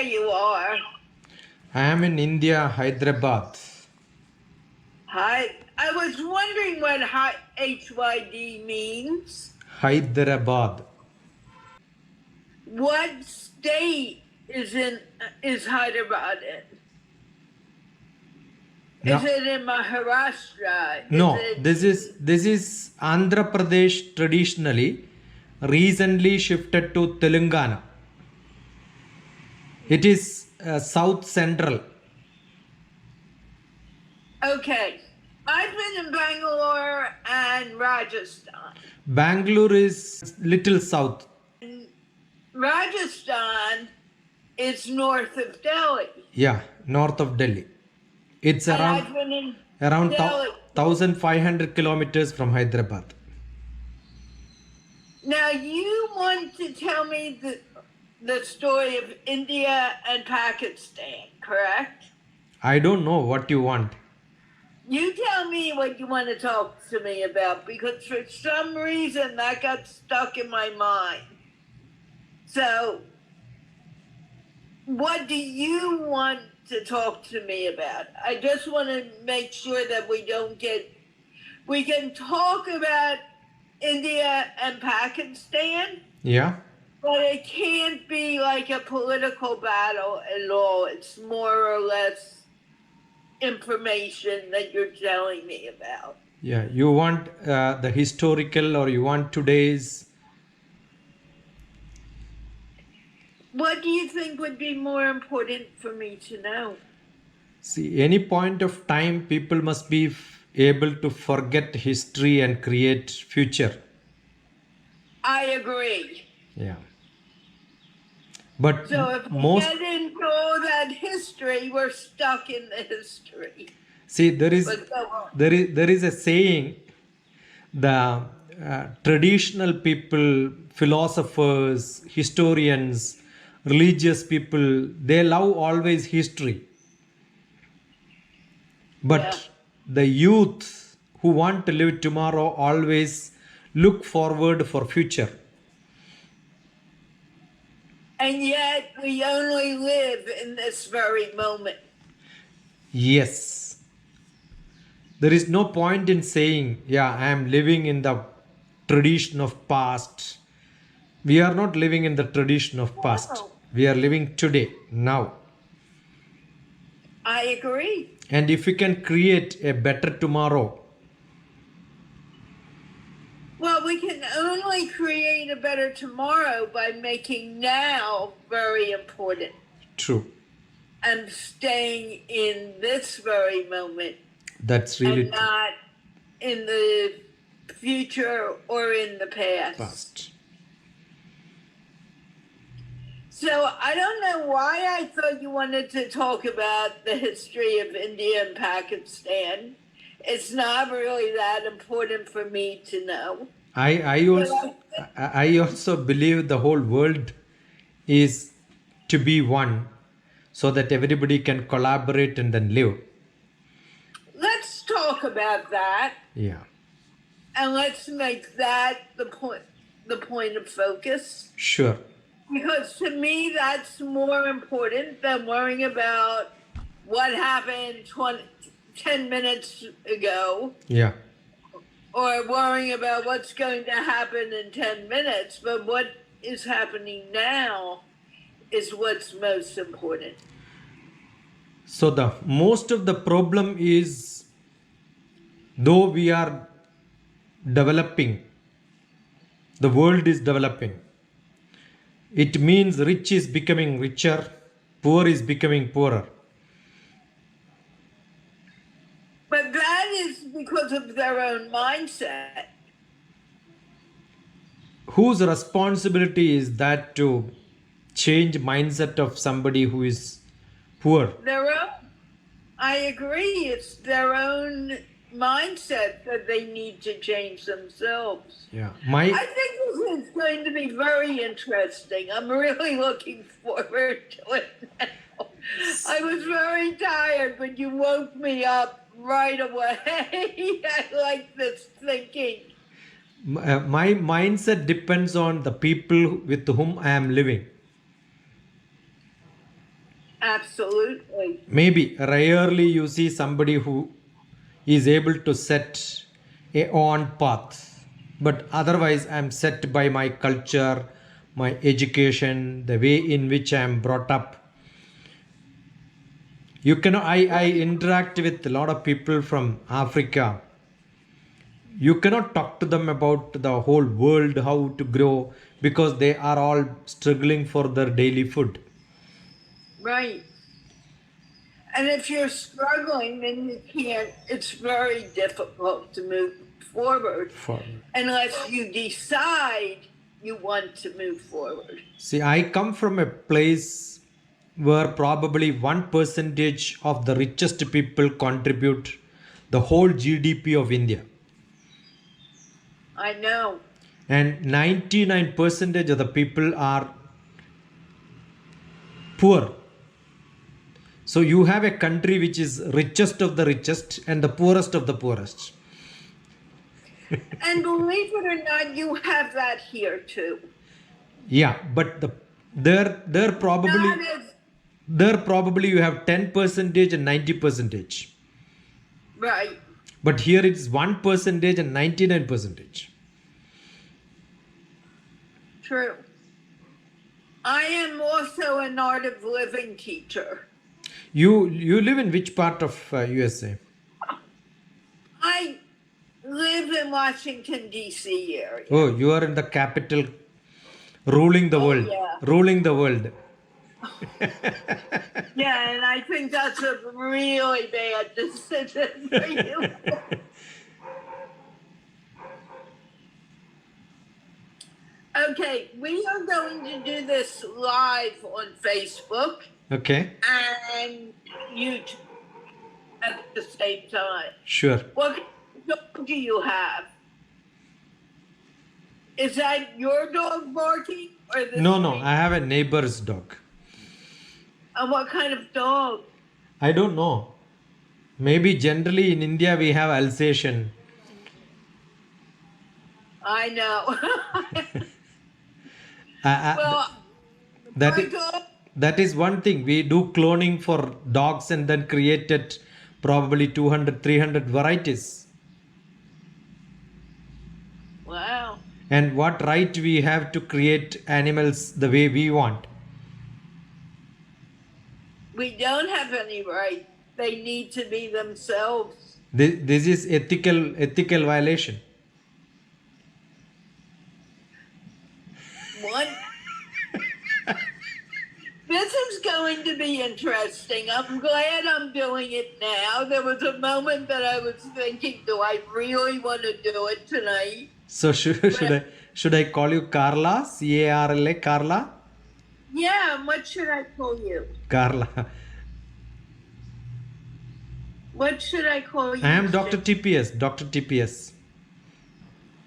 you are. I am in India, Hyderabad. Hi. I was wondering what HYD means. Hyderabad. What state is Hyderabad in? No, Is it in Maharashtra? Is no. it? This is Andhra Pradesh traditionally, recently shifted to Telangana. It is south central. Okay. I've been in Bangalore and Rajasthan. Bangalore is little south. And Rajasthan is north of Delhi. Yeah, north of Delhi. It's And around I've been in around Delhi. 1,500 kilometers from Hyderabad. Now you want to tell me the story of India and Pakistan, correct? I don't know what you want. You tell me what you want to talk to me about, because for some reason that got stuck in my mind. So, what do you want to talk to me about? I just want to make sure that we can talk about India and Pakistan, Yeah. but it can't be like a political battle at all. It's more or less information that you're telling me about. Yeah, you want the historical or you want today's? What do you think would be more important for me to know? See, any point of time, people must be able to forget history and create future. I agree. Yeah. But So if we most, get into all that history, we're stuck in the history. see, there is But go on. there is a saying, the traditional people, philosophers, historians, religious people, they love always history. But Yeah. the youth who want to live tomorrow always look forward for future. And yet we only live in this very moment. Yes. There is no point in saying, yeah, I am living in the tradition of past. We are not living in the tradition of past. No. We are living today, now. I agree. And if we can create a better tomorrow, Well, we can only create a better tomorrow by making now very important true. and staying in this very moment That's really and not in the future or in the past. past. So I don't know why I thought you wanted to talk about the history of India and Pakistan. It's not really that important for me to know. I also believe the whole world is to be one, so that everybody can collaborate and then live. Let's talk about that, Yeah, and let's make that the point of focus. sure. Because to me, that's more important than worrying about what happened 10 minutes ago, Yeah, or worrying about what's going to happen in 10 minutes. But what is happening now is what's most important. so the most of the problem is, though we are developing, the world is developing. It means rich is becoming richer, poor is becoming poorer. But that is because of their own mindset. Whose responsibility is that to change mindset of somebody who is poor? Their own. I agree. It's their own mindset that they need to change themselves. Yeah, I think this is going to be very interesting. I'm really looking forward to it now. I was very tired, but you woke me up right away. I like this thinking. my mindset depends on the people with whom I am living. Absolutely. Maybe rarely you see somebody who is able to set a on path, but otherwise I'm set by my culture, my education, the way in which I am brought up. You can I interact with a lot of people from Africa. You cannot talk to them about the whole world, how to grow, because they are all struggling for their daily food. Right. And if you're struggling, then you can't, it's very difficult to move forward Forward. unless you decide you want to move forward. See, I come from a place where probably 1% of the richest people contribute the whole GDP of India, I know. and 99% of the people are poor. So you have a country which is richest of the richest and the poorest of the poorest. And believe it or not, you have that here too. Yeah, but there probably Not as, there probably you have 10% and 90%. right. But here it's 1% and 99%. True. I am also an art of living teacher. You live in which part of USA? I live in Washington, D.C. area. Oh, you are in the capital, ruling the world. Yeah. Ruling the world. Yeah, and I think that's a really bad decision for you. Okay, we are going to do this live on Facebook Okay, and YouTube at the same time. sure. What dog do you have? Is that your dog barking or the No, street? I have a neighbor's dog. And what kind of dog? I don't know. Maybe generally in India we have Alsatian. I know. Well, that my is, dog, that is one thing. We do cloning for dogs and then created probably 200, 300 varieties. wow. And what right we have to create animals the way we want? We don't have any right. They need to be themselves. This is ethical violation. What? This is going to be interesting. I'm glad I'm doing it now. There was a moment that I was thinking, do I really want to do it tonight? So should I call you Carla? Carla? Carla? Yeah, and what should I call you? Carla. What should I call you? I am DrTPS. DrTPS.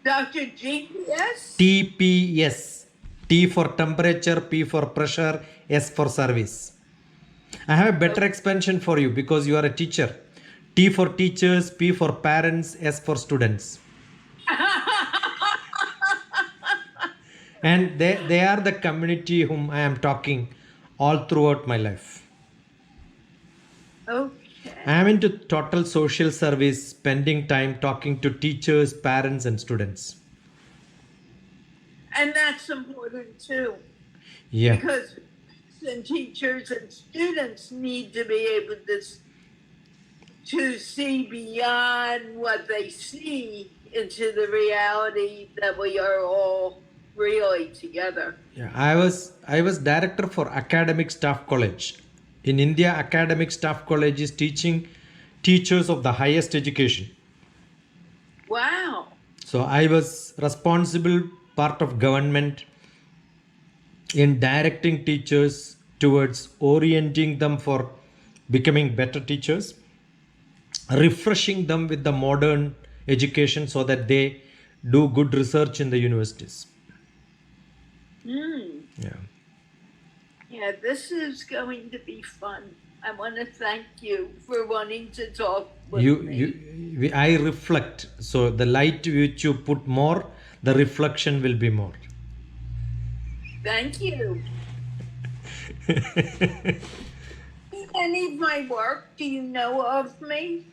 Dr. GPS? TPS. T for temperature, P for pressure, S for service. I have a better expansion for you because you are a teacher. T for teachers, P for parents, S for students. And they are the community whom I am talking all throughout my life. Okay. I am into total social service, spending time talking to teachers, parents, and students. And that's important too. Yeah. Because and teachers and students need to be able to see beyond what they see into the reality that we are all really together. Yeah, I was director for academic staff college. In India, academic staff college is teaching teachers of the highest education. Wow. So I was responsible part of government in directing teachers towards orienting them for becoming better teachers, refreshing them with the modern education so that they do good research in the universities. Yeah. Yeah, this is going to be fun. I want to thank you for wanting to talk with me. I reflect. So the light which you put more, the reflection will be more. Thank you. any of my work? Do you know of me?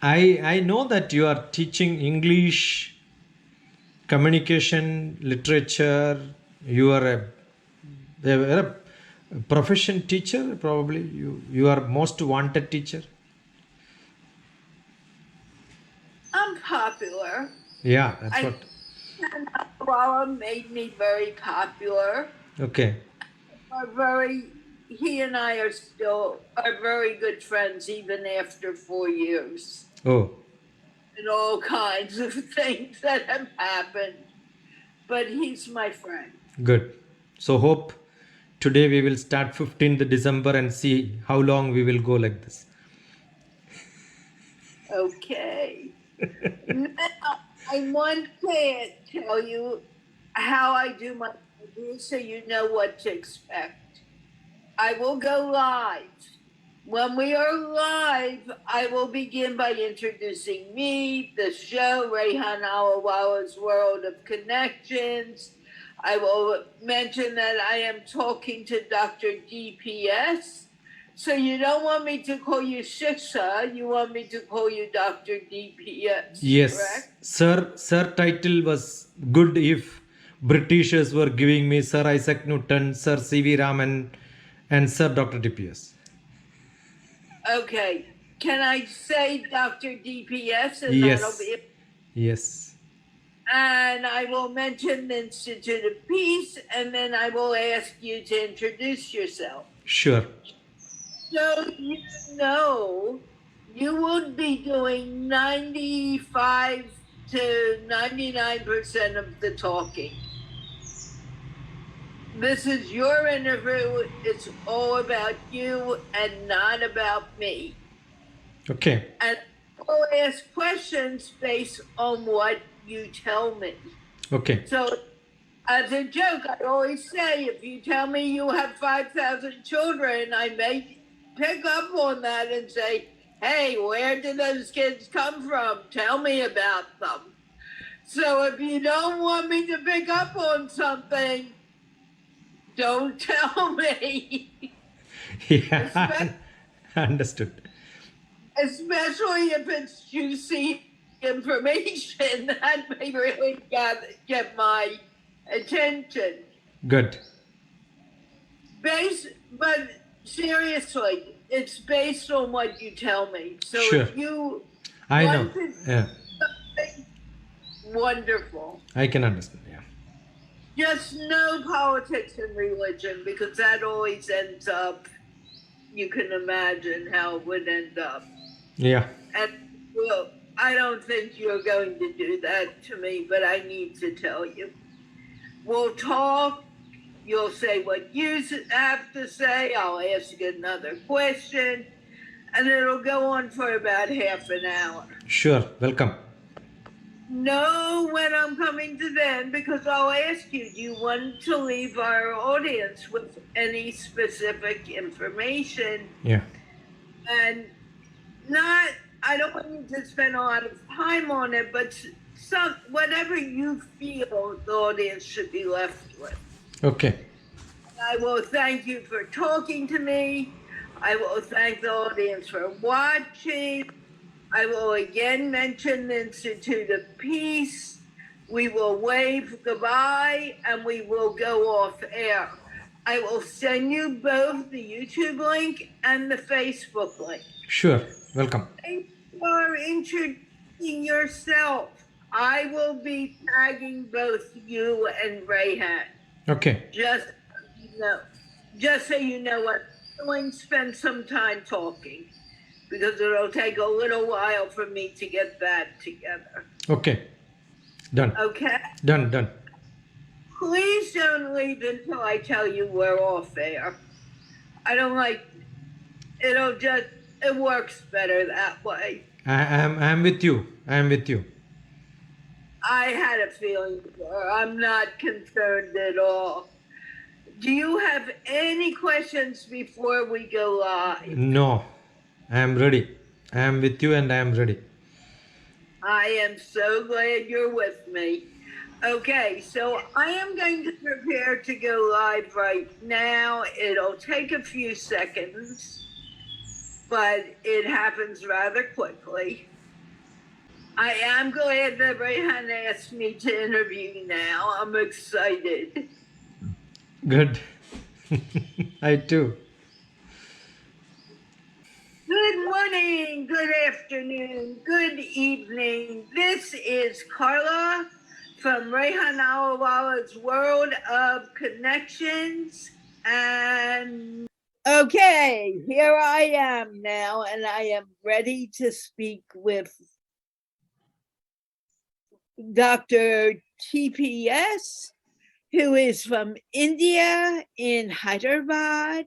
I know that you are teaching English, communication, literature. You are a profession teacher, probably. You are most wanted teacher. I'm popular. Yeah, that's I what. Obama made me very popular. Okay. He and I are very good friends even after 4 years. Oh, And all kinds of things that have happened. But he's my friend. good. So hope today we will start 15th December and see how long we will go like this. Okay. Now, I want to tell you how I do my interviews so you know what to expect. I will go live. When we are live, I will begin by introducing me, the show, Rehan Alawawa's World of Connections. I will mention that I am talking to Dr. DPS. So you don't want me to call you Shiksha, you want me to call you Dr. DPS, Yes, correct? sir title was good if Britishers were giving me Sir Isaac Newton, Sir C.V. Raman, and Sir Dr. DPS. Okay, can I say Dr. DPS and Yes. that'll be Yes. And I will mention the Institute of Peace, and then I will ask you to introduce yourself. Sure. So you would be doing 95 to 99% of the talking. This is your interview. It's all about you and not about me. Okay. And I'll ask questions based on what you tell me. Okay. So, as a joke, I always say, if you tell me you have 5,000 children, I may pick up on that and say, hey, where did those kids come from? Tell me about them. So if you don't want me to pick up on something, don't tell me. Yeah. Understood. Especially if it's juicy information that may really get my attention. Good. But seriously, it's based on what you tell me. So Sure. if you I know. wanted Yeah. something wonderful, I can understand. Yeah. just no politics and religion, because that always ends up, you can imagine how it would end up. Yeah. And well, I don't think you're going to do that to me, but I need to tell you. We'll talk. You'll say what you have to say. I'll ask you another question. And it'll go on for about half an hour. Sure. Welcome. Know when I'm coming to then, because I'll ask you, do you want to leave our audience with any specific information? Yeah. And I don't want you to spend a lot of time on it, but whatever you feel the audience should be left with. Okay. I will thank you for talking to me. I will thank the audience for watching. I will again mention the Institute of Peace. We will wave goodbye and we will go off air. I will send you both the YouTube link and the Facebook link. Sure. Welcome. Thank you for introducing yourself. I will be tagging both you and Rehan. Okay. Just so you know what I'm doing, spend some time talking, because it'll take a little while for me to get that together. Okay. Done. Okay? Done. Please don't leave until I tell you we're off air. I don't like, it works better that way. I'm with you. I had a feeling, I'm not concerned at all. Do you have any questions before we go live? No. I am ready. I am with you and I am ready. I am so glad you're with me. Okay, so I am going to prepare to go live right now. It'll take a few seconds. but it happens rather quickly. I am glad that Rehan asked me to interview now. I'm excited. Good. I too. Good morning, good afternoon, good evening. This is Carla from Rehan Alawalla's World of Connections. And okay, here I am now, and I am ready to speak with DrTPS, who is from India in Hyderabad.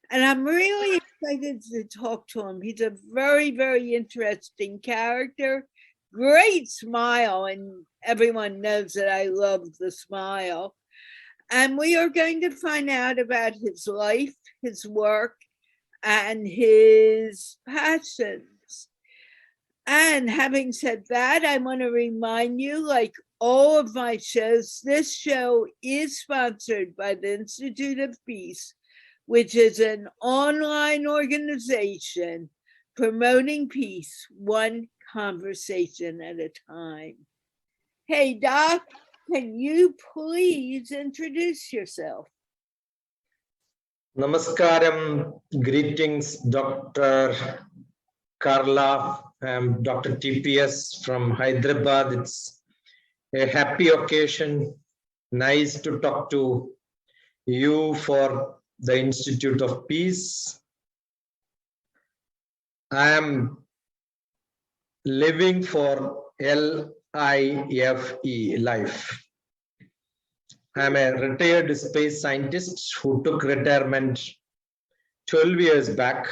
And I'm really excited to talk to him. He's a very, very interesting character. Great smile, and everyone knows that I love the smile. And we are going to find out about his life, his work, and his passions. And having said that, I want to remind you, like all of my shows, this show is sponsored by the Institute of Peace, which is an online organization promoting peace, one conversation at a time. Hey, Doc, can you please introduce yourself? Namaskaram, greetings, Dr. Carla. I'm Dr. TPS from Hyderabad. It's a happy occasion. Nice to talk to you for the Institute of Peace. I am living for LIFE, life. I'm a retired space scientist who took retirement 12 years back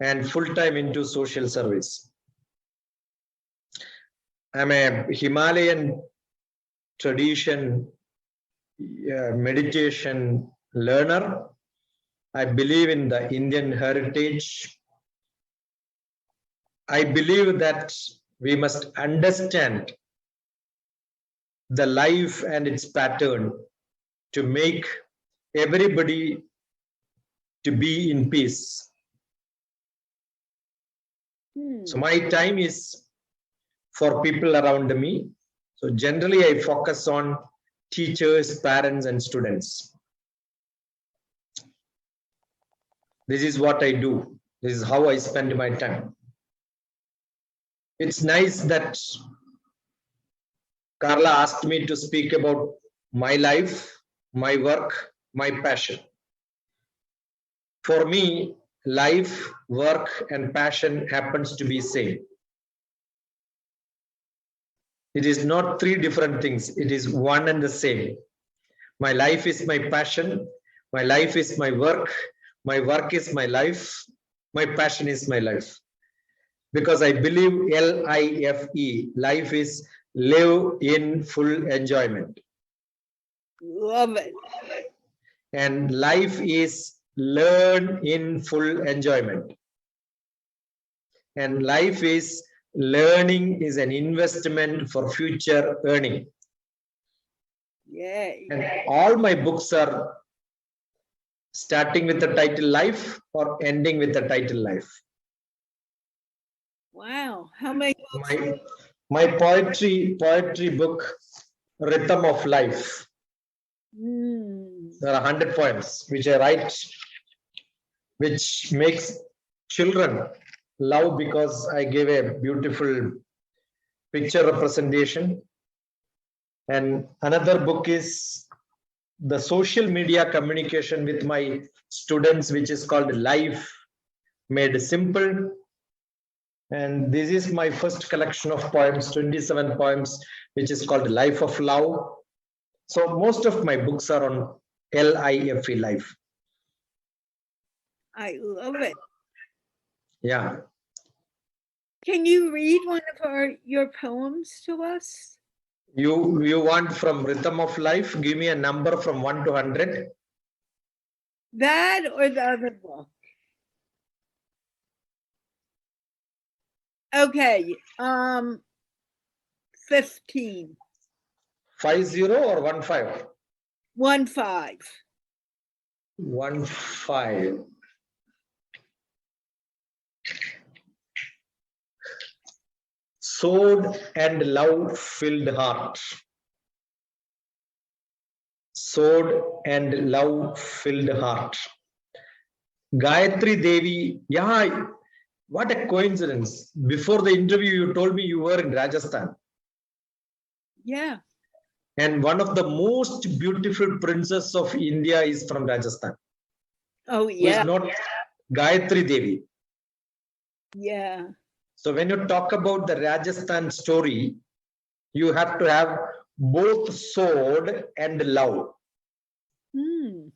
and full-time into social service. I'm a Himalayan tradition meditation learner. I believe in the Indian heritage. I believe that we must understand the life and its pattern to make everybody to be in peace. So my time is for people around me. So generally I focus on teachers, parents, and students. This is what I do. This is how I spend my time. It's nice that Carla asked me to speak about my life, my work, my passion. For me, life, work, and passion happens to be same. It is not three different things. It is one and the same. My life is my passion. My life is my work. My work is my life. My passion is my life. Because I believe LIFE, life is live in full enjoyment. Love it. And life is learn in full enjoyment. And life is learning is an investment for future earning. Yay. And all my books are starting with the title life or ending with the title life. Wow. How many? My poetry book, Rhythm of Life. There are 100 poems which I write, which makes children love because I gave a beautiful picture representation. And another book is the social media communication with my students, which is called Life Made Simple. And this is my first collection of poems, 27 poems, which is called Life of Love. So most of my books are on LIFE, life. I love it. Yeah. Can you read one of your poems to us? You want from Rhythm of Life? Give me a number from 1 to 100. That or the other book? Okay. 15. 50 or 15? 15. 15. sword and love filled heart. Sword and love filled heart. Gayatri Devi, yeah, what a coincidence. Before the interview, you told me you were in Rajasthan. Yeah. And one of the most beautiful princess of India is from Rajasthan. Oh, Who yeah. is not Gayatri Devi. Yeah. So when you talk about the Rajasthan story, you have to have both sword and love. Hmm.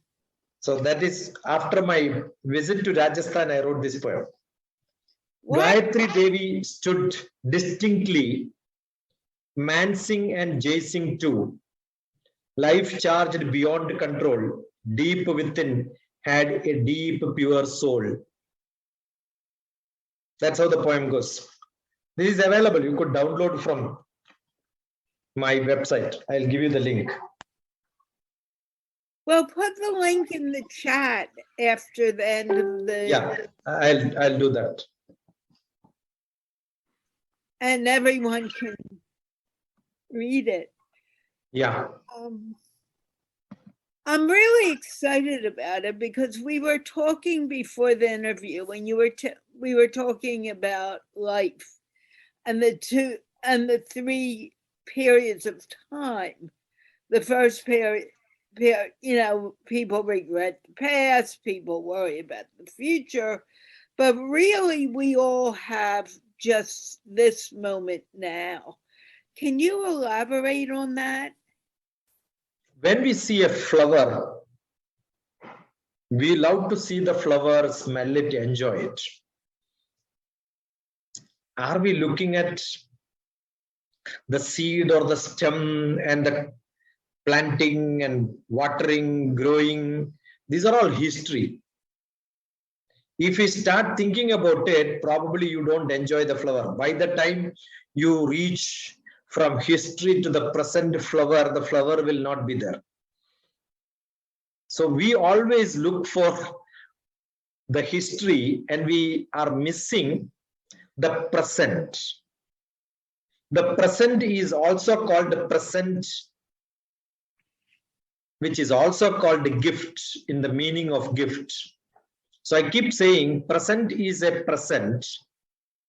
So that is after my visit to Rajasthan, I wrote this poem. What? Gayatri Devi stood distinctly, Mansing and Jaising too. Life charged beyond control, deep within, had a deep, pure soul. That's how the poem goes. This is available. You could download from my website. I'll give you the link. Well, put the link in the chat after the end of the. Yeah, I'll do that. And everyone can read it. Yeah. I'm really excited about it because we were talking before the interview when we were talking about life and the three periods of time. The first period, people regret the past, people worry about the future, but really we all have just this moment now. Can you elaborate on that? When we see a flower, we love to see the flower, smell it, enjoy it. Are we looking at the seed or the stem and the planting and watering, growing? These are all history. If you start thinking about it, probably you don't enjoy the flower. By the time you reach from history to the present flower, the flower will not be there. So we always look for the history and we are missing the present. The present is also called the present, which is also called gift in the meaning of gift. So I keep saying present is a present.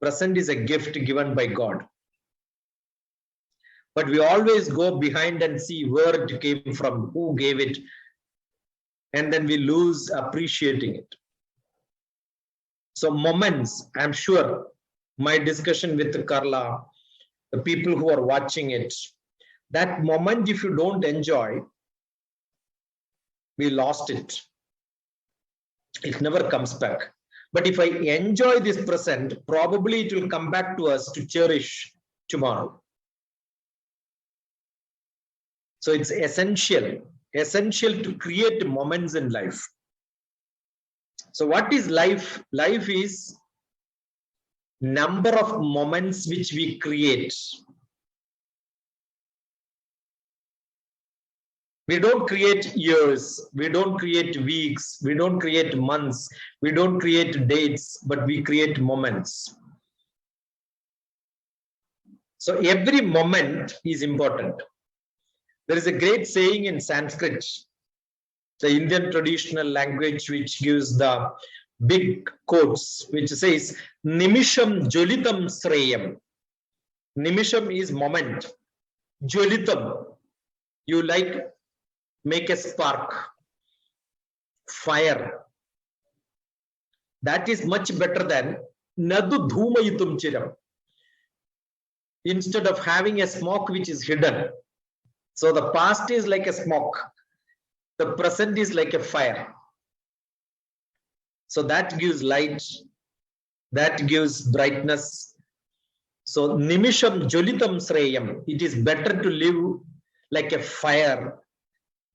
Present is a gift given by God. But we always go behind and see where it came from, who gave it, and then we lose appreciating it. So moments, I'm sure my discussion with Carla, the people who are watching it, that moment, if you don't enjoy, we lost it. It never comes back. But if I enjoy this present, probably it will come back to us to cherish tomorrow. So it's essential to create moments in life. So what is life? Life is number of moments which we create. We don't create years, we don't create weeks, we don't create months, we don't create dates, but we create moments. So every moment is important. There is a great saying in Sanskrit, the Indian traditional language, which gives the big quotes, which says, Nimisham Jolitam Sreyam. Nimisham is moment. Jolitam, you like make a spark, fire. That is much better than Nadu Dhumayitum Chiram. Instead of having a smoke which is hidden. So the past is like a smoke. The present is like a fire. So that gives light, that gives brightness. So Nimisham Jolitam Sreyam. It is better to live like a fire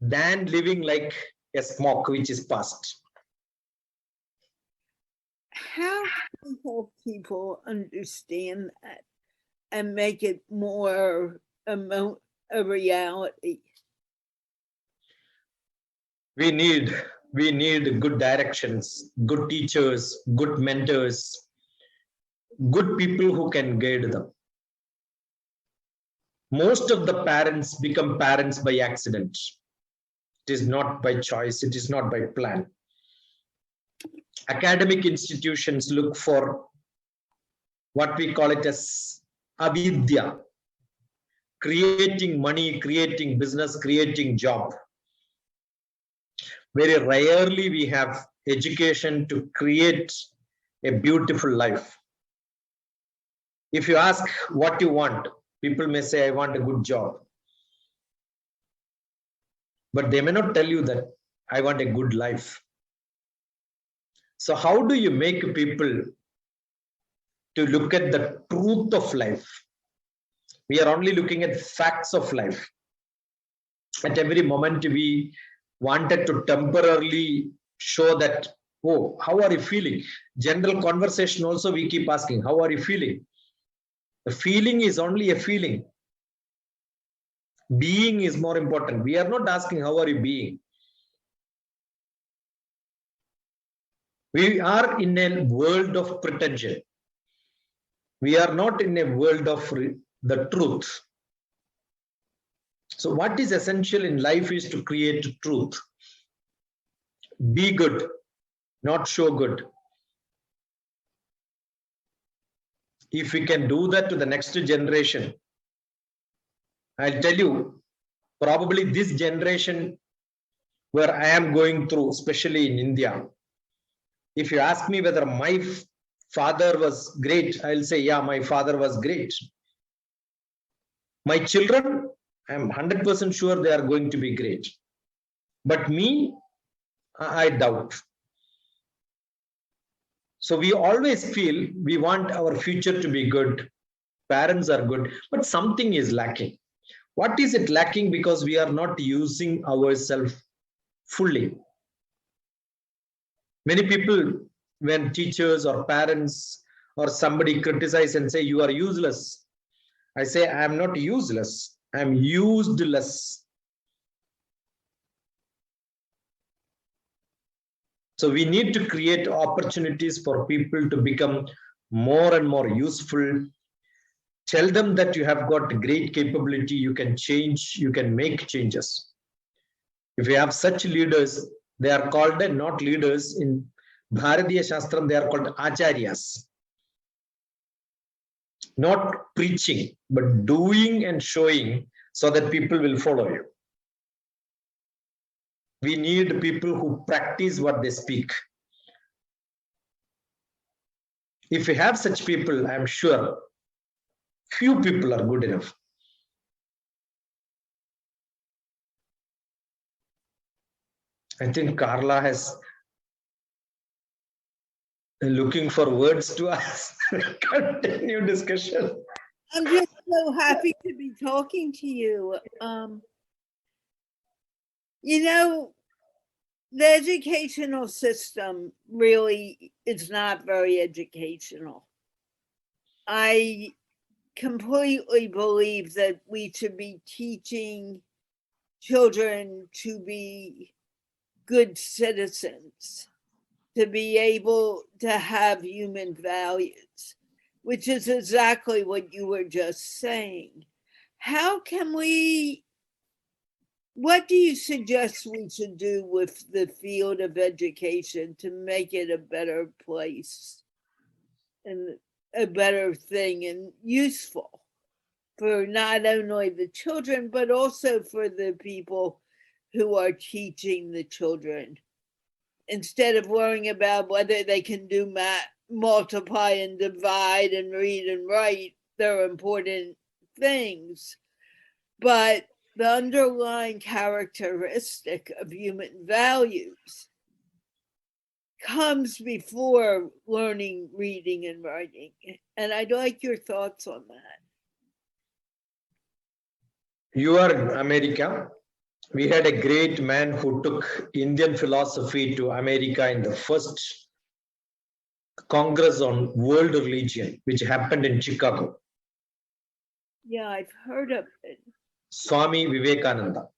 than living like a smoke which is past. How can we help people understand that and make it more a reality? We need good directions, good teachers, good mentors, good people who can guide them. Most of the parents become parents by accident. It is not by choice. It is not by plan. Academic institutions look for what we call it as avidya, creating money, creating business, creating job. Very rarely we have education to create a beautiful life. If you ask what you want, people may say, I want a good job. But they may not tell you that I want a good life. So how do you make people to look at the truth of life? We are only looking at facts of life. At every moment, we wanted to temporarily show that, oh, how are you feeling? General conversation also, we keep asking, how are you feeling? The feeling is only a feeling. Being is more important. We are not asking, how are you being? We are in a world of pretension. We are not in a world of the truth. So what is essential in life is to create truth. Be good, not show good. If we can do that to the next generation, I'll tell you, probably this generation where I am going through, especially in India, if you ask me whether my father was great, I'll say, yeah, my father was great. My children, I'm 100% sure they are going to be great. But me, I doubt. So we always feel we want our future to be good. Parents are good, but something is lacking. What is it lacking? Because we are not using ourselves fully. Many people, when teachers or parents or somebody criticize and say, you are useless, I say, I am not useless. I am useless. So we need to create opportunities for people to become more and more useful. Tell them that you have got great capability, you can change, you can make changes. If you have such leaders, they are called not leaders. In Bharatiya Shastram, they are called acharyas. Not preaching, but doing and showing so that people will follow you. We need people who practice what they speak. If we have such people, I'm sure few people are good enough. I think Carla has looking for words to us. Continue discussion. I'm just so happy to be talking to you. You know, the educational system really is not very educational. I completely believe that we should be teaching children to be good citizens, to be able to have human values, which is exactly what you were just saying. How can we, what do you suggest we should do with the field of education to make it a better place and a better thing and useful for not only the children, but also for the people who are teaching the children? Instead of worrying about whether they can do math, multiply and divide and read and write, they're important things. But the underlying characteristic of human values comes before learning, reading, and writing. And I'd like your thoughts on that. You are in America. We had a great man who took Indian philosophy to America in the first Congress on World Religion, which happened in Chicago. Yeah, I've heard of it. Swami Vivekananda.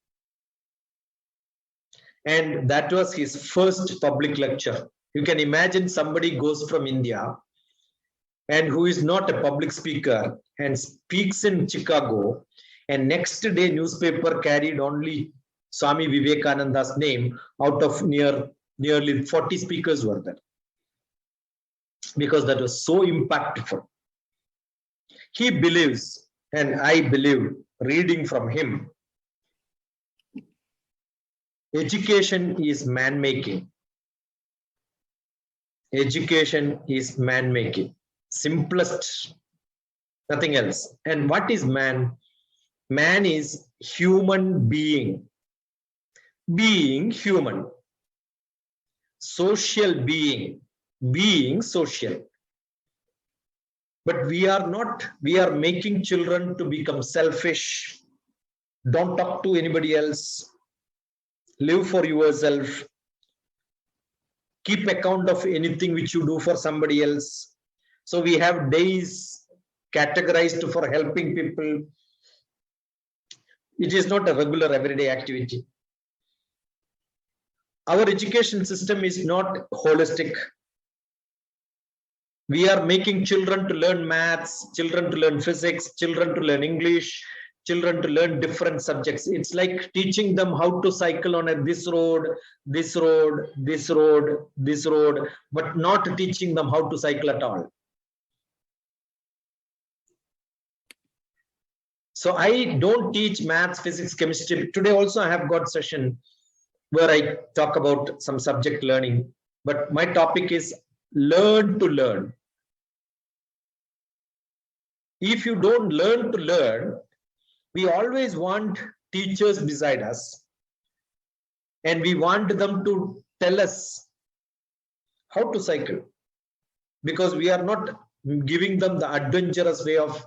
And that was his first public lecture. You can imagine somebody goes from India and who is not a public speaker and speaks in Chicago And next day newspaper carried only Swami Vivekananda's name out of nearly 40 speakers were there. Because that was so impactful. He believes, and I believe, reading from him, education is man-making. Education is man-making. Simplest, nothing else. And what is man? Man is human being. Being human. Social being. Being social. But we are not. We are making children to become selfish. Don't talk to anybody else. Live for yourself. Keep account of anything which you do for somebody else. So we have days categorized for helping people. It is not a regular everyday activity. Our education system is not holistic. We are making children to learn maths, children to learn physics, children to learn English, children to learn different subjects. It's like teaching them how to cycle on this road, this road, this road, this road, but not teaching them how to cycle at all. So I don't teach maths, physics, chemistry. Today also I have got session where I talk about some subject learning, but my topic is learn to learn. If you don't learn to learn, we always want teachers beside us, and we want them to tell us how to cycle, because we are not giving them the adventurous way of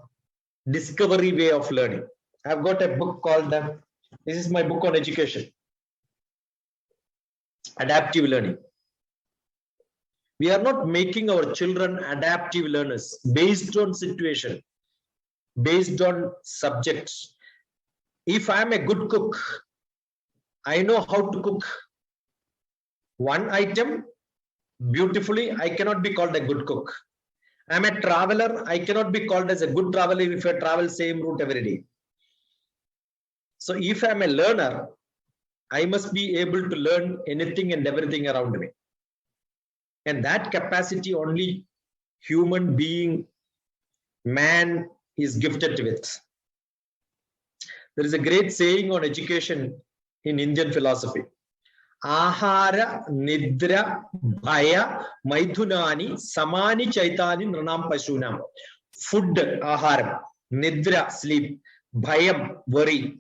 discovery way of learning. I've got a book called, this is my book on education, adaptive learning. We are not making our children adaptive learners based on situation, based on subjects. If I am a good cook, I know how to cook one item beautifully, I cannot be called a good cook. I am a traveler, I cannot be called as a good traveler if I travel same route every day. So if I am a learner, I must be able to learn anything and everything around me. And that capacity only human being, man, is gifted with. There is a great saying on education in Indian philosophy. Ahara, Nidra, Bhaya, Maithunani, Samani Chaitani, Nranam Pashunam. Food, Aharam, Nidra, sleep, Bhayam, worry,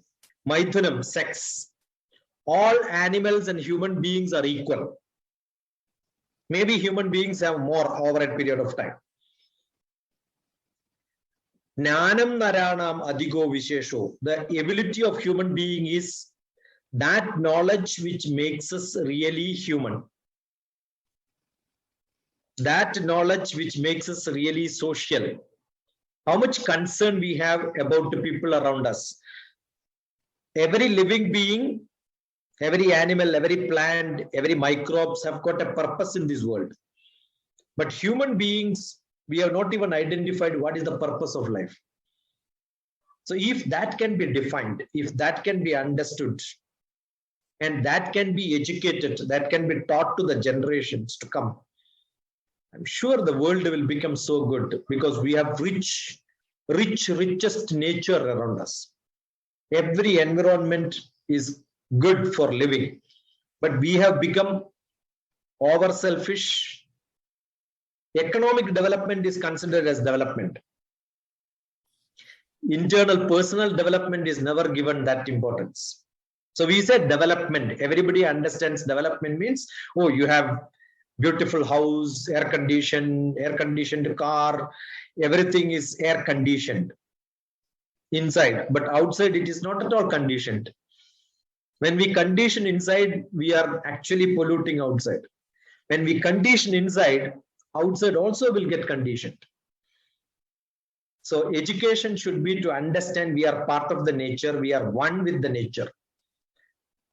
Maithunam, sex. All animals and human beings are equal. Maybe human beings have more over a period of time. Jnanam naranam adigo vishesho. The ability of human being is that knowledge which makes us really human. That knowledge which makes us really social. How much concern we have about the people around us. Every living being, every animal, every plant, every microbes have got a purpose in this world. But human beings, we have not even identified what is the purpose of life. So if that can be defined, if that can be understood, and that can be educated, that can be taught to the generations to come, I'm sure the world will become so good, because we have richest nature around us. Every environment is good for living, but we have become over selfish. Economic development is considered as development. Internal personal development is never given that importance. So we said development. Everybody understands development means, oh, you have beautiful house, air conditioned car, everything is air conditioned inside, but outside it is not at all conditioned. When we condition inside, we are actually polluting outside. When we condition inside, outside also will get conditioned. So education should be to understand we are part of the nature, we are one with the nature.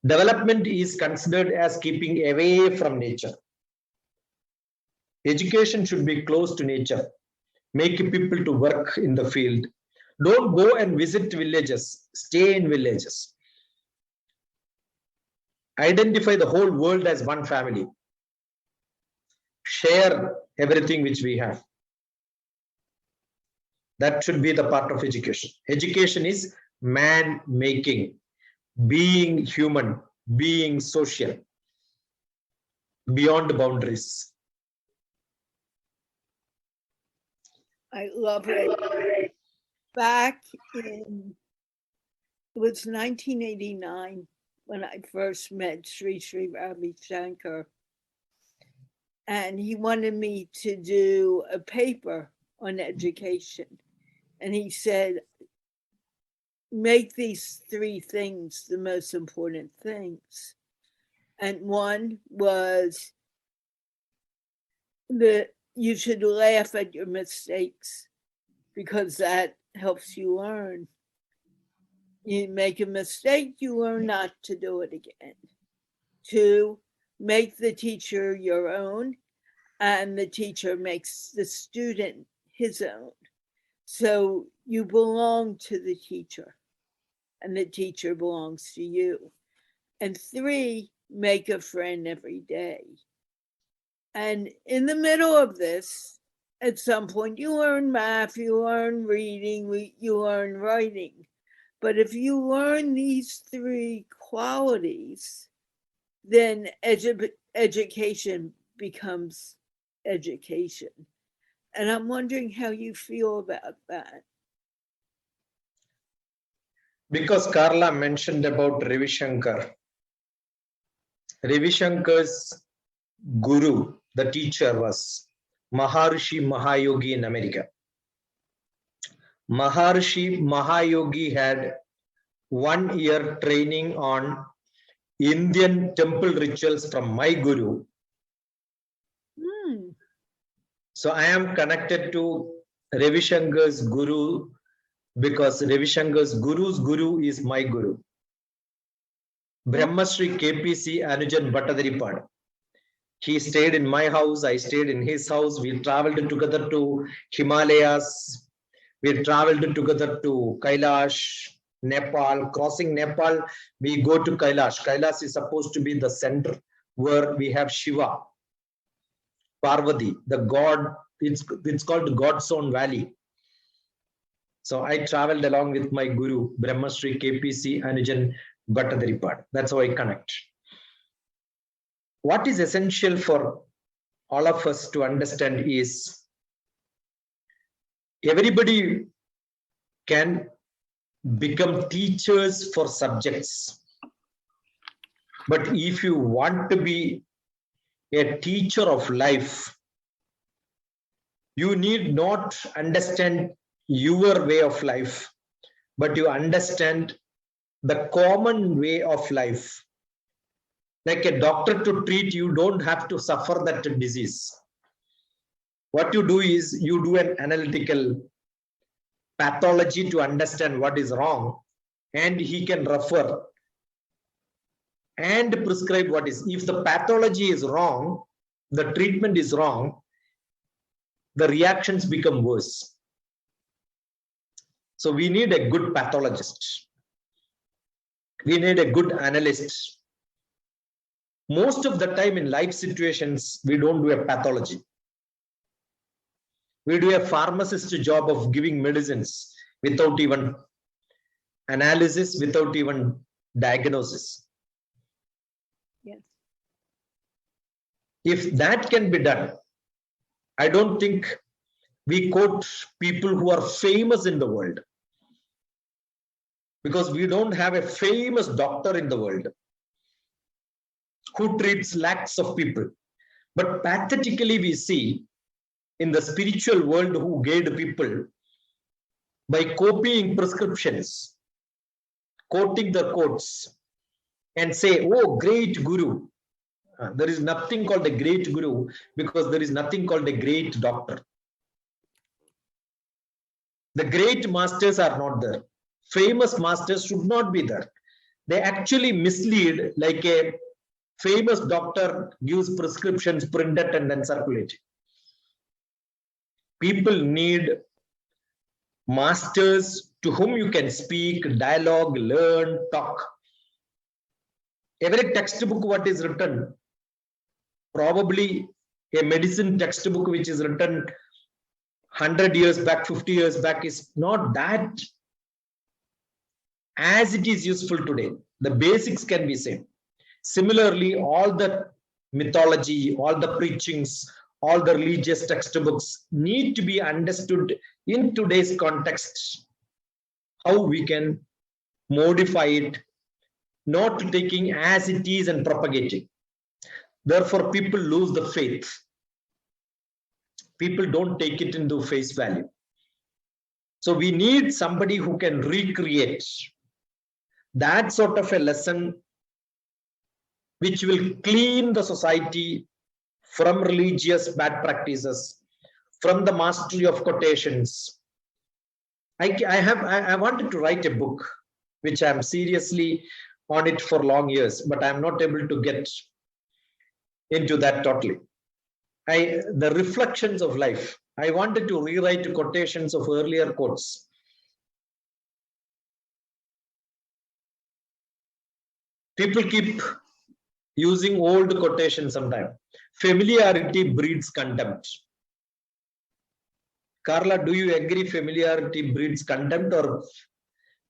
Development is considered as keeping away from nature. Education should be close to nature, make people to work in the field, Don't go and visit villages. Stay in villages. Identify the whole world as one family. Share everything which we have. That should be the part of education. Education is man making, being human, being social, beyond boundaries. I love it. Back in, it was 1989 when I first met Sri Ravi Shankar. And he wanted me to do a paper on education. And he said, make these three things the most important things. And one was that you should laugh at your mistakes because that helps you learn. You make a mistake, you learn not to do it again. 2, make the teacher your own, and the teacher makes the student his own. So you belong to the teacher, and the teacher belongs to you. And 3, make a friend every day. And in the middle of this, at some point, you learn math, you learn reading, you learn writing. But if you learn these 3 qualities, then education becomes education. And I'm wondering how you feel about that. Because Carla mentioned about Ravi Shankar. Ravi Shankar's guru, the teacher, was Maharishi Mahayogi in America. Maharishi Mahayogi had 1 year training on Indian temple rituals from my guru. So I am connected to Ravi Shankar's guru because Ravi Shankar's guru's guru is my guru. Brahmasri KPC Anujan Bhattadaripad. He stayed in my house, I stayed in his house. We traveled together to Himalayas. We traveled together to Kailash, Nepal. Crossing Nepal, we go to Kailash. Kailash is supposed to be the center where we have Shiva, Parvati, the god. It's called God's own valley. So I traveled along with my guru, Brahmasri KPC Anujan Bhattadaripad. That's how I connect. What is essential for all of us to understand is everybody can become teachers for subjects. But if you want to be a teacher of life, you need not understand your way of life, but you understand the common way of life. Like a doctor to treat, you don't have to suffer that disease. What you do is you do an analytical pathology to understand what is wrong, and he can refer and prescribe what is. If the pathology is wrong, the treatment is wrong, the reactions become worse. So we need a good pathologist. We need a good analyst. Most of the time in life situations, we don't do a pathology. We do a pharmacist job of giving medicines without even analysis, without even diagnosis. Yes. If that can be done, I don't think we quote people who are famous in the world, because we don't have a famous doctor in the world who treats lakhs of people. But pathetically, we see in the spiritual world who guide people by copying prescriptions, quoting the quotes, and say, oh, great guru. There is nothing called a great guru because there is nothing called a great doctor. The great masters are not there. Famous masters should not be there. They actually mislead, like a famous doctor gives prescriptions printed and then circulate. People need masters to whom you can speak, dialogue, learn, talk. Every textbook what is written, probably a medicine textbook which is written 100 years back, 50 years back is not that as it is useful today. The basics can be same. Similarly, all the mythology, all the preachings, all the religious textbooks need to be understood in today's context, how we can modify it, not taking as it is and propagating. Therefore, people lose the faith. People don't take it into face value. So we need somebody who can recreate that sort of a lesson which will clean the society from religious bad practices, from the mastery of quotations. I wanted to write a book, which I'm seriously on it for long years, but I'm not able to get into that totally. The reflections of life. I wanted to rewrite quotations of earlier quotes. People keep using old quotations sometimes. Familiarity breeds contempt. Carla, do you agree familiarity breeds contempt or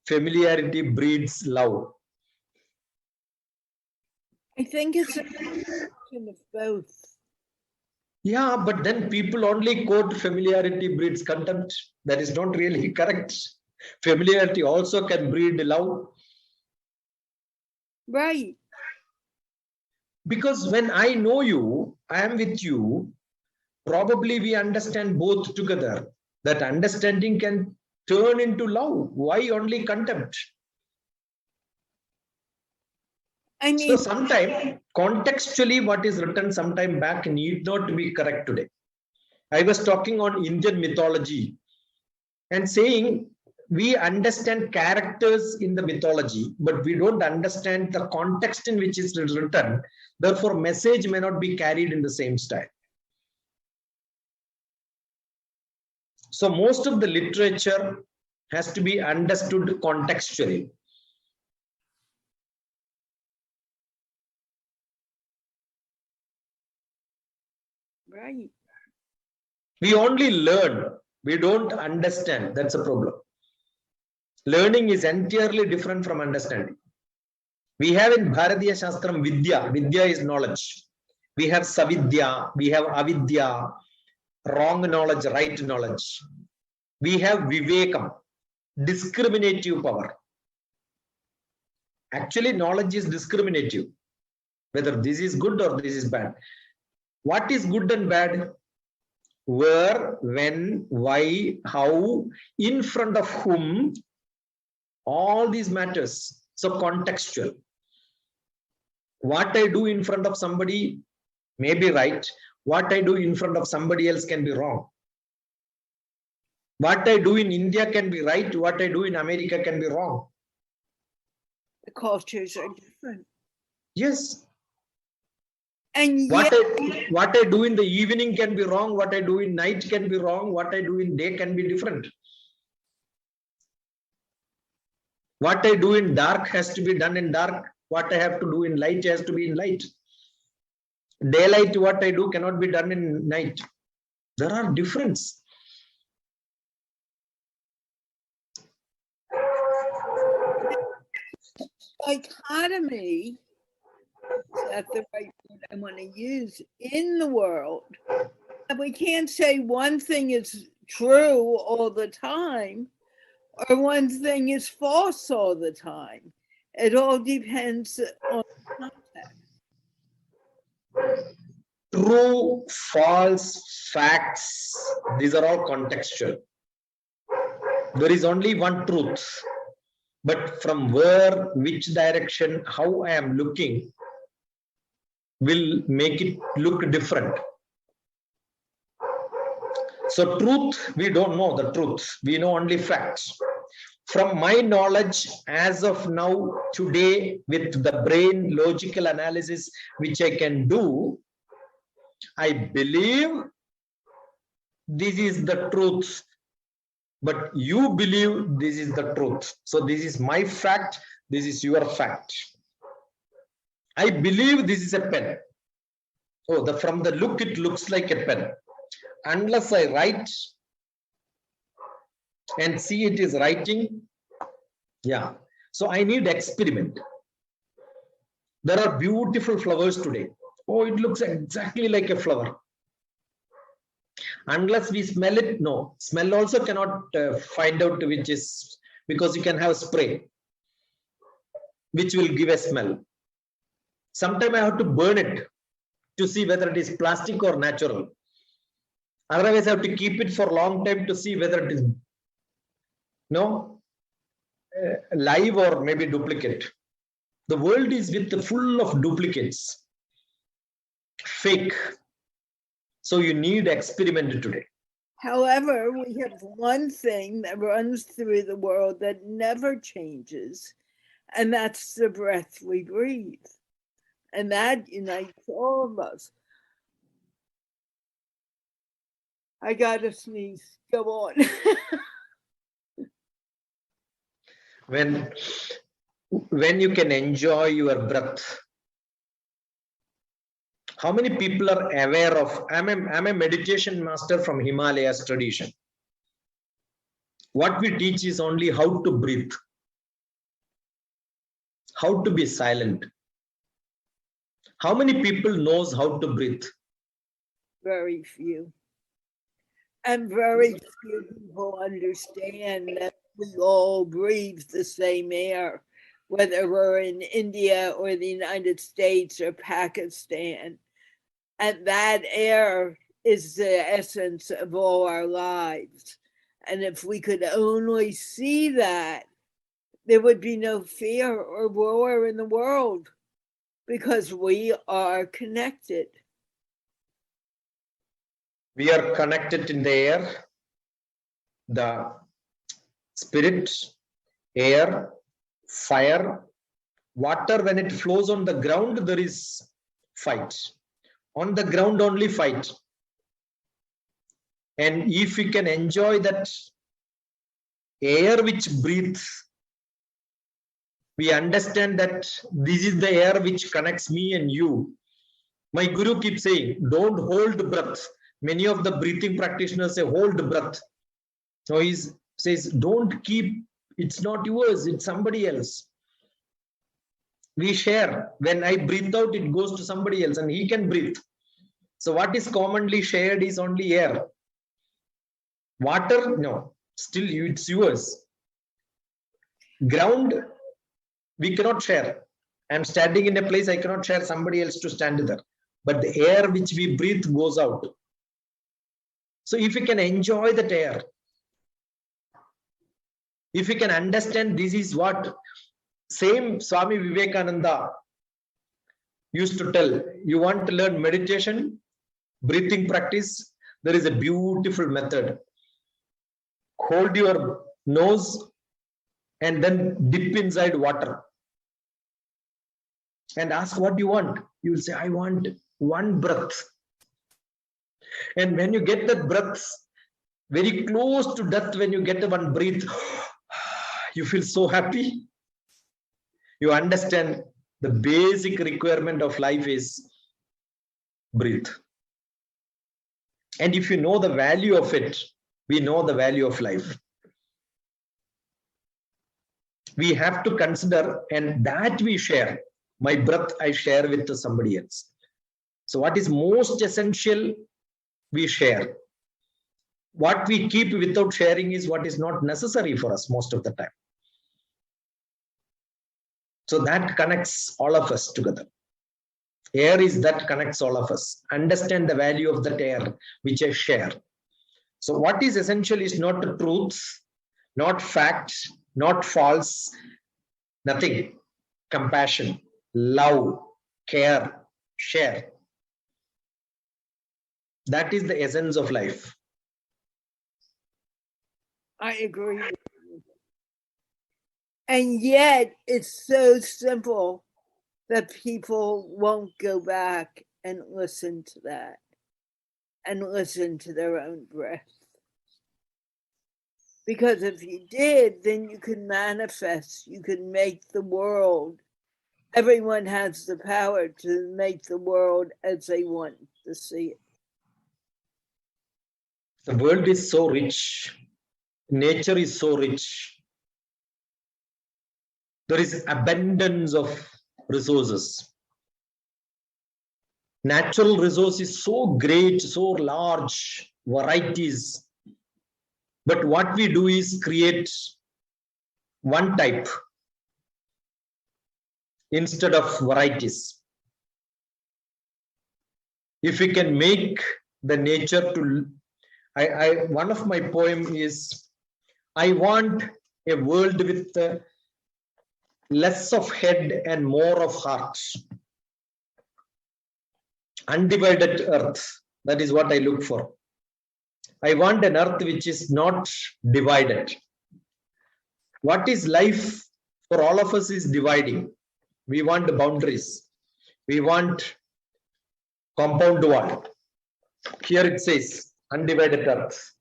familiarity breeds love? I think it's a combination of both. Yeah, but then people only quote familiarity breeds contempt. That is not really correct. Familiarity also can breed love. Right. Because when I know you, I am with you, probably we understand both together. That understanding can turn into love. Why only contempt? I mean, So sometime contextually what is written sometime back need not be correct today. I was talking on Indian mythology and saying we understand characters in the mythology, but we don't understand the context in which it's written. Therefore, message may not be carried in the same style. So most of the literature has to be understood contextually. right. We only learn, we don't understand. That's a problem. Learning is entirely different from understanding. We have in Bharatiya Shastram Vidya. Vidya is knowledge. We have Savidya, we have Avidya, wrong knowledge, right knowledge. We have Vivekam, discriminative power. Actually, knowledge is discriminative, whether this is good or this is bad. What is good and bad? Where, when, why, how, in front of whom, all these matters. So contextual. What I do in front of somebody may be right. What I do in front of somebody else can be wrong. What I do in India can be right. What I do in America can be wrong. The cultures are different. Yes. And What yet, I do in the evening can be wrong. What I do in night can be wrong. What I do in day can be different. What I do in dark has to be done in dark. What I have to do in light has to be in light. Daylight, what I do cannot be done in night. There are differences. dichotomy, is that the right word I want to use, in the world? And we can't say one thing is true all the time or one thing is false all the time. It all depends on the context. True, false, facts, these are all contextual. There is only one truth. But from where, which direction, how I am looking will make it look different. So truth, we don't know the truth. We know only facts. From my knowledge as of now, today, with the brain logical analysis, which I can do, I believe this is the truth but you believe this is the truth. So this is my fact, this is your fact. I believe this is a pen. Oh, from the look, it looks like a pen. Unless I write and see it is writing, yeah. So I need experiment. There are beautiful flowers today. Oh, it looks exactly like a flower. Unless we smell it, no. Smell also cannot find out which is, because you can have spray, which will give a smell. Sometimes I have to burn it to see whether it is plastic or natural. Otherwise, I have to keep it for a long time to see whether it is live or maybe duplicate. The world is full of duplicates, fake. So you need experiment today. However, we have one thing that runs through the world that never changes, and that's the breath we breathe. And that unites all of us. I gotta sneeze. Go on. When you can enjoy your breath. How many people are aware of, I'm a meditation master from Himalayas tradition. What we teach is only how to breathe, how to be silent. How many people knows how to breathe? Very few. And very few people understand that we all breathe the same air, whether we're in India or the United States or Pakistan. And that air is the essence of all our lives. And if we could only see that, there would be no fear or war in the world, because we are connected. We are connected in the air, the spirit, air, fire, water. When it flows on the ground, there is fight. On the ground only fight. And if we can enjoy that air which breathes, we understand that this is the air which connects me and you. My guru keeps saying, don't hold breath. Many of the breathing practitioners say, hold breath. So he says, don't keep, it's not yours, it's somebody else. We share. When I breathe out, it goes to somebody else and he can breathe. So what is commonly shared is only air. Water, no, still it's yours. Ground, we cannot share. I'm standing in a place, I cannot share somebody else to stand there. But the air which we breathe goes out. So if we can enjoy that air, if we can understand this is what same Swami Vivekananda used to tell, you want to learn meditation, breathing practice, there is a beautiful method. Hold your nose and then dip inside water and ask what you want. You will say, I want one breath. And when you get that breath, very close to death, when you get one breath, you feel so happy. You understand the basic requirement of life is breathe. And if you know the value of it, we know the value of life. We have to consider, and that we share. My breath I share with somebody else. So what is most essential, we share. What we keep without sharing is what is not necessary for us most of the time. So that connects all of us together. Air is that connects all of us. Understand the value of that air which I share. So what is essential is not the truth, not fact, not false, nothing. Compassion, love, care, share. That is the essence of life. I agree with you. And yet it's so simple that people won't go back and listen to that and listen to their own breath. Because if you did, then you can manifest, you can make the world. Everyone has the power to make the world as they want to see it. The world is so rich. Nature is so rich. There is abundance of resources. Natural resource is so great, so large, varieties. But what we do is create one type instead of varieties. If we can make the nature to, one of my poem is, I want a world with less of head and more of heart. Undivided earth, that is what I look for. I want an earth which is not divided. What is life for all of us is dividing. We want boundaries. We want compound wall. Here it says undivided earth.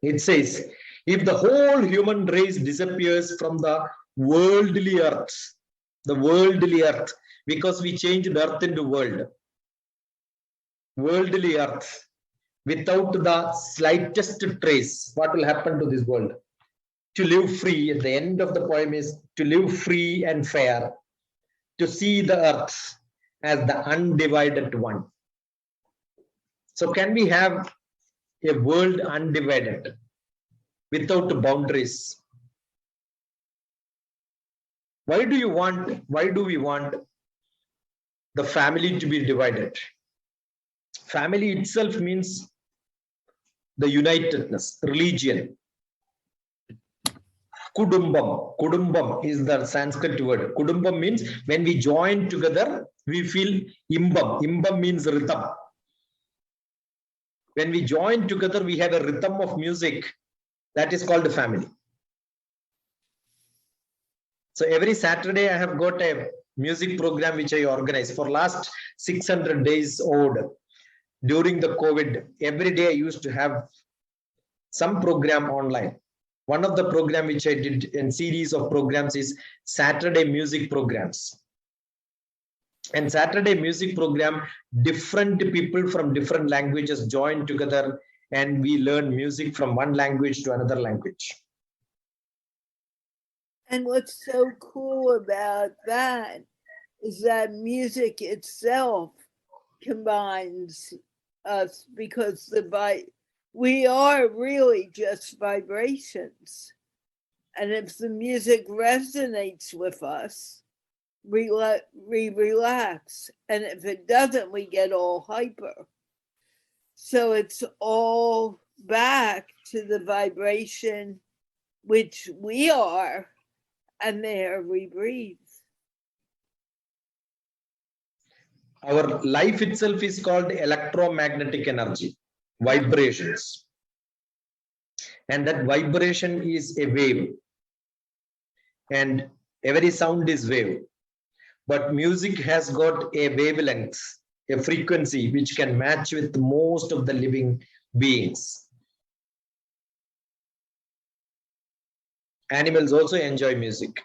It says, if the whole human race disappears from the worldly earth, because we changed earth into worldly earth, without the slightest trace, what will happen to this world? To live free, at the end of the poem is to live free and fair, to see the earth as the undivided one. So can we have a world undivided, without boundaries? Why do we want the family to be divided? Family itself means the unitedness, religion. Kudumbam is the Sanskrit word. Kudumbam means when we join together, we feel imbam. Imbam means rhythm. When we join together, we have a rhythm of music. That is called a family. So every Saturday, I have got a music program which I organize for last 600 days old. During the COVID, every day I used to have some program online. One of the program which I did in series of programs is Saturday music programs. And Saturday music program, different people from different languages join together and we learn music from one language to another language. And what's so cool about that is that music itself combines us, because we are really just vibrations. And if the music resonates with us, we relax. And if it doesn't, we get all hyper. So it's all back to the vibration which we are, and there we breathe. Our life itself is called electromagnetic energy, vibrations. And that vibration is a wave. And every sound is wave. But music has got a wavelength, a frequency which can match with most of the living beings. Animals also enjoy music.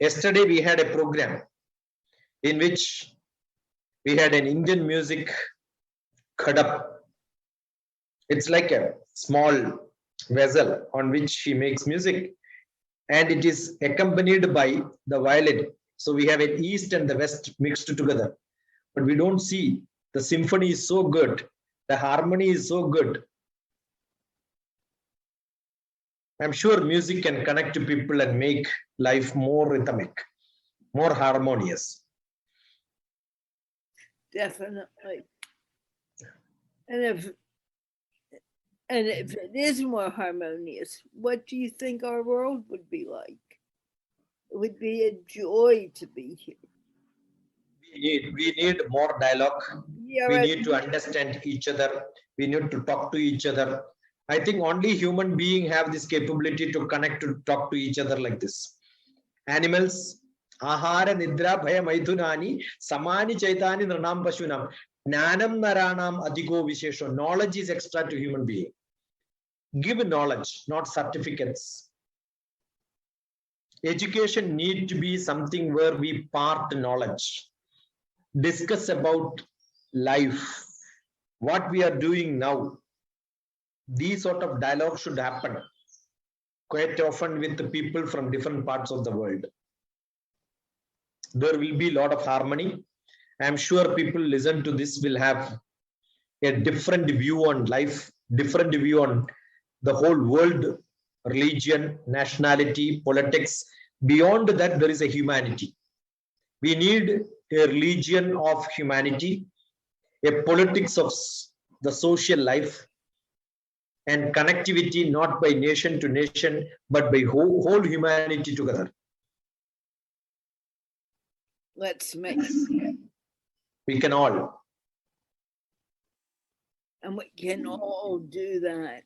Yesterday we had a program in which we had an Indian music khadap. It's like a small vessel on which he makes music, and it is accompanied by the violin. So we have an east and the west mixed together, but we don't see. The symphony is so good, the harmony is so good. I'm sure music can connect to people and make life more rhythmic, more harmonious. Definitely. And if it is more harmonious, what do you think our world would be like? It would be a joy to be here. We need more dialogue. Yeah, we need to understand each other. We need to talk to each other. I think only human beings have this capability to connect, to talk to each other like this. Animals, ahara nidra bhaya maithunani samani chaitani nranam pashunam. Jnanam naranam adhigo vishesho. Knowledge is extra to human being. Give knowledge, not certificates. Education need to be something where we part knowledge, discuss about life, what we are doing now. These sort of dialogue should happen quite often with the people from different parts of the world. There will be a lot of harmony. I am sure people listen to this will have a different view on life, different view on the whole world, religion, nationality, politics. Beyond that, there is a humanity. We need a religion of humanity, a politics of the social life, and connectivity not by nation to nation, but by whole humanity together. Let's make We can all. and we can all do that.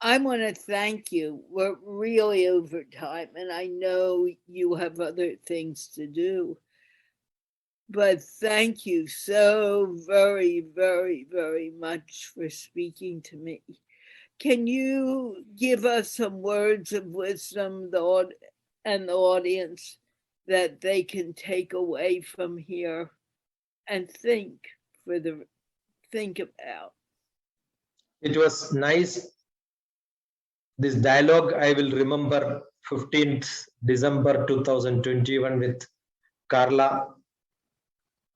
I want to thank you. We're really over time, and I know you have other things to do. But thank you so very, very, very much for speaking to me. Can you give us some words of wisdom, and the audience, that they can take away from here and think about? It was nice. This dialogue I will remember 15th December 2021 with Carla.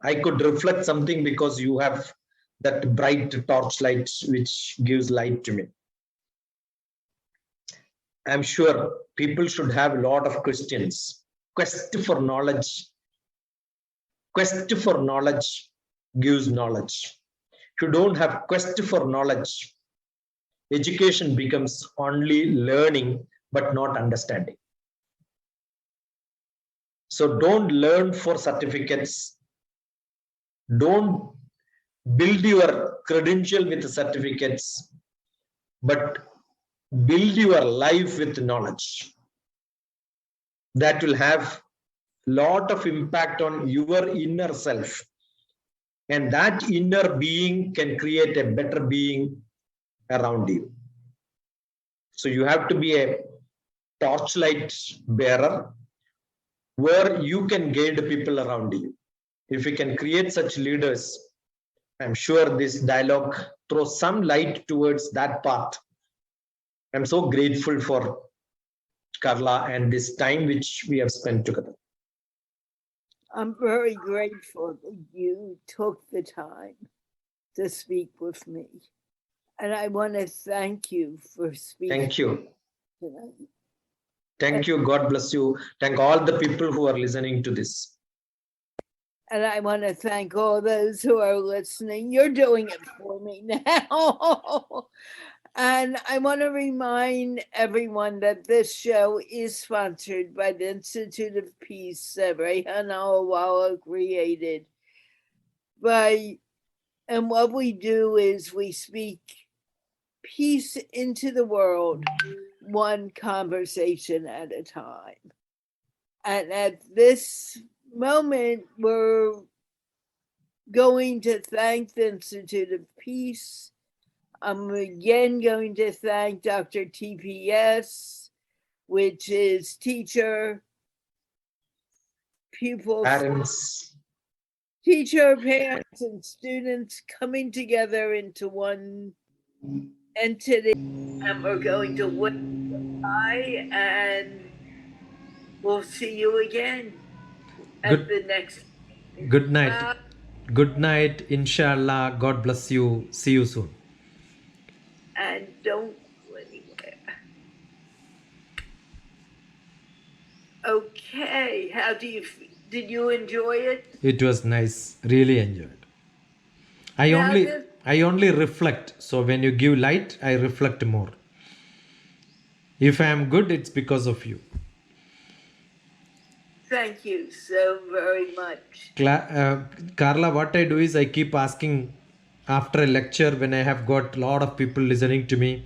I could reflect something because you have that bright torchlight which gives light to me. I'm sure people should have a lot of questions. Quest for knowledge. Quest for knowledge gives knowledge. If you don't have quest for knowledge, education becomes only learning but not understanding. So don't learn for certificates. Don't build your credential with certificates, but build your life with knowledge. That will have a lot of impact on your inner self. And that inner being can create a better being around you. So you have to be a torchlight bearer where you can guide people around you. If we can create such leaders, I'm sure this dialogue throws some light towards that path. I'm so grateful for Carla and this time which we have spent together. I'm very grateful that you took the time to speak with me. And I want to thank you for speaking. Thank you. Tonight. Thank you. God bless you. Thank all the people who are listening to this. And I want to thank all those who are listening. You're doing it for me now. And I want to remind everyone that this show is sponsored by the Institute of Peace that Rehan Alawala created. And what we do is we speak peace into the world, one conversation at a time. And at this moment, we're going to thank the Institute of Peace. I'm again going to thank DrTPS, which is teacher, pupils, Parents. Teacher, parents, and students coming together into one entity. And we're going to win high, and we'll see you again at the next. Good night. Good night. Inshallah. God bless you. See you soon. And don't go anywhere. Okay. Did you enjoy it? It was nice. Really enjoyed. I only reflect. So when you give light, I reflect more. If I am good, it's because of you. Thank you so very much. Carla, what I do is I keep asking after a lecture when I have got a lot of people listening to me.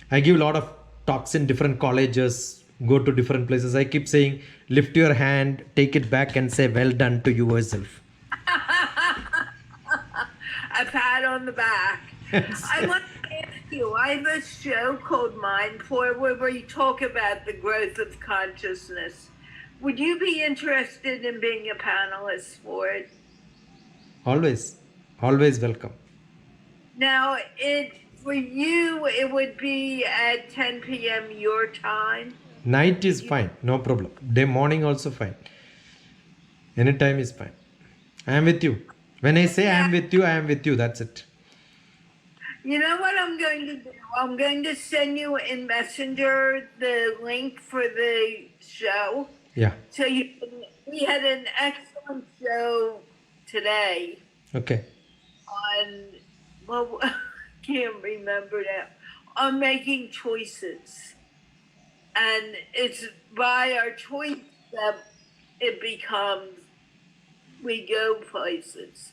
I give a lot of talks in different colleges, go to different places. I keep saying, lift your hand, take it back and say, well done to yourself. a pat on the back. I want to ask you, I have a show called Mindful where we talk about the growth of consciousness. Would you be interested in being a panelist for it? Always welcome. Now, for you, it would be at 10 p.m. your time. Night is fine, no problem. Day, morning also fine. Anytime is fine. I am with you. When I say I am with you, I am with you. That's it. You know what I'm going to do? I'm going to send you in Messenger the link for the show. Yeah. So we had an excellent show today Okay. on, well, I can't remember now, on making choices. And it's by our choice that it becomes, we go places.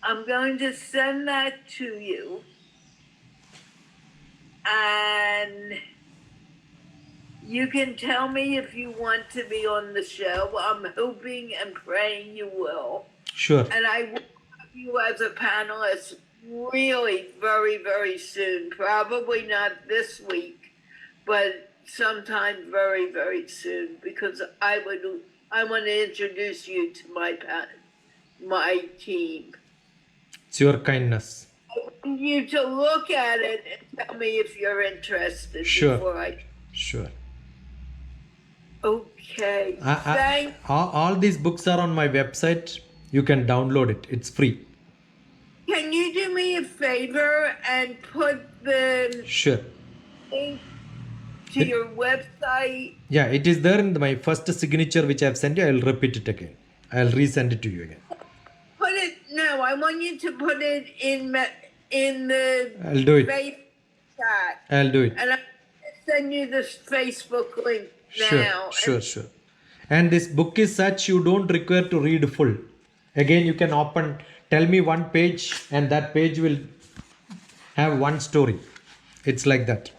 I'm going to send that to you. And you can tell me if you want to be on the show. I'm hoping and praying you will. Sure. And I will have you as a panelist really very, very soon. Probably not this week, but sometime very, very soon, because I want to introduce you to my team. It's your kindness. I want you to look at it and tell me if you're interested. Sure. Before Sure. Okay. All these books are on my website. You can download it. It's free. Can you do me a favor and put the Sure. link to your website? Yeah, it is there in my first signature which I have sent you. I'll repeat it again. I'll resend it to you again. No, I want you to put it in the I'll do it. Facebook chat. I'll do it. And I'll send you this Facebook link now. Sure. And this book is such you don't require to read full. Again, you can open, tell me one page, and that page will have one story. It's like that.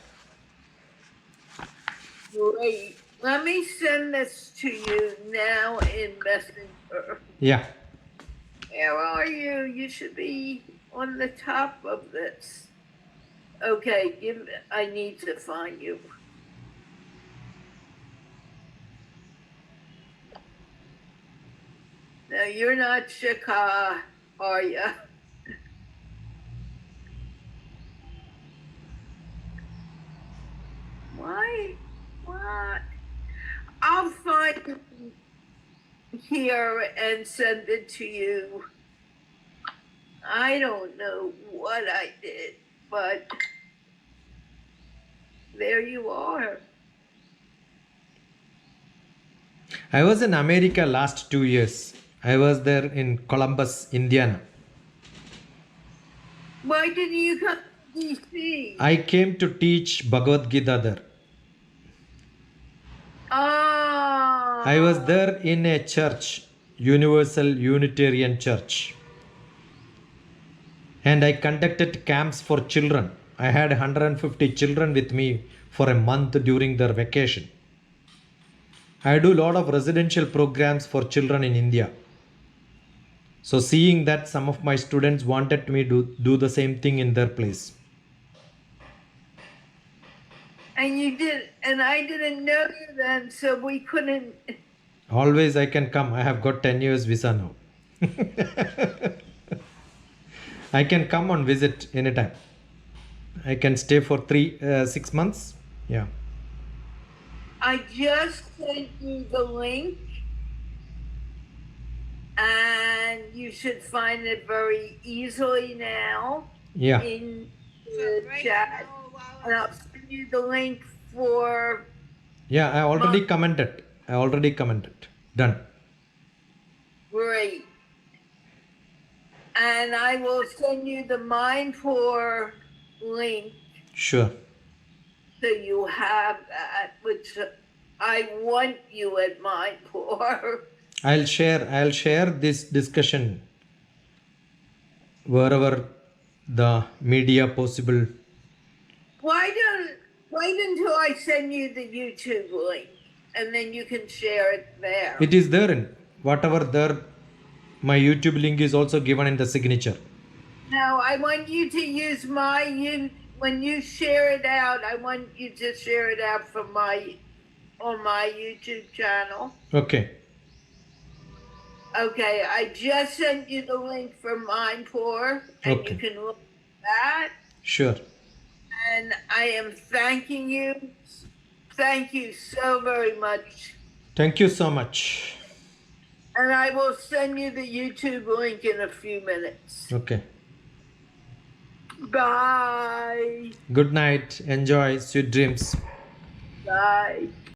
Great. Let me send this to you now in Messenger. Yeah. Where are you? You should be on the top of this. Okay, I need to find you. No, you're not Shaka, are you? Why? What? I'll find it here and send it to you. I don't know what I did, but there you are. I was in America last 2 years. I was there in Columbus, Indiana. Why didn't you come to DC? I came to teach Bhagavad Gita there. Oh. I was there in a church, Universal Unitarian Church. And I conducted camps for children. I had 150 children with me for a month during their vacation. I do a lot of residential programs for children in India. So seeing that some of my students wanted me to do the same thing in their place. And you did, and I didn't know you then, so we couldn't. Always I can come. I have got 10 years visa now. I can come on visit anytime. I can stay for 6 months. Yeah. I just sent you the link, and you should find it very easily now. Yeah. In the chat, and I'll send you the link for. Yeah, I already commented. Done. Great. And I will send you the Mindpour link. Sure. So you have that, which I want you at Mindpour. I'll share this discussion wherever the media possible. Why don't wait until I send you the YouTube link, and then you can share it there. It is there in whatever there. My YouTube link is also given in the signature. Now, I want you to use when you share it out, I want you to share it out on my YouTube channel. Okay. Okay, I just sent you the link for Mindpour, and you Okay. can look at that. Sure. And I am thanking you. Thank you so very much. Thank you so much. And I will send you the YouTube link in a few minutes. Okay. Bye. Good night. Enjoy. Sweet dreams. Bye.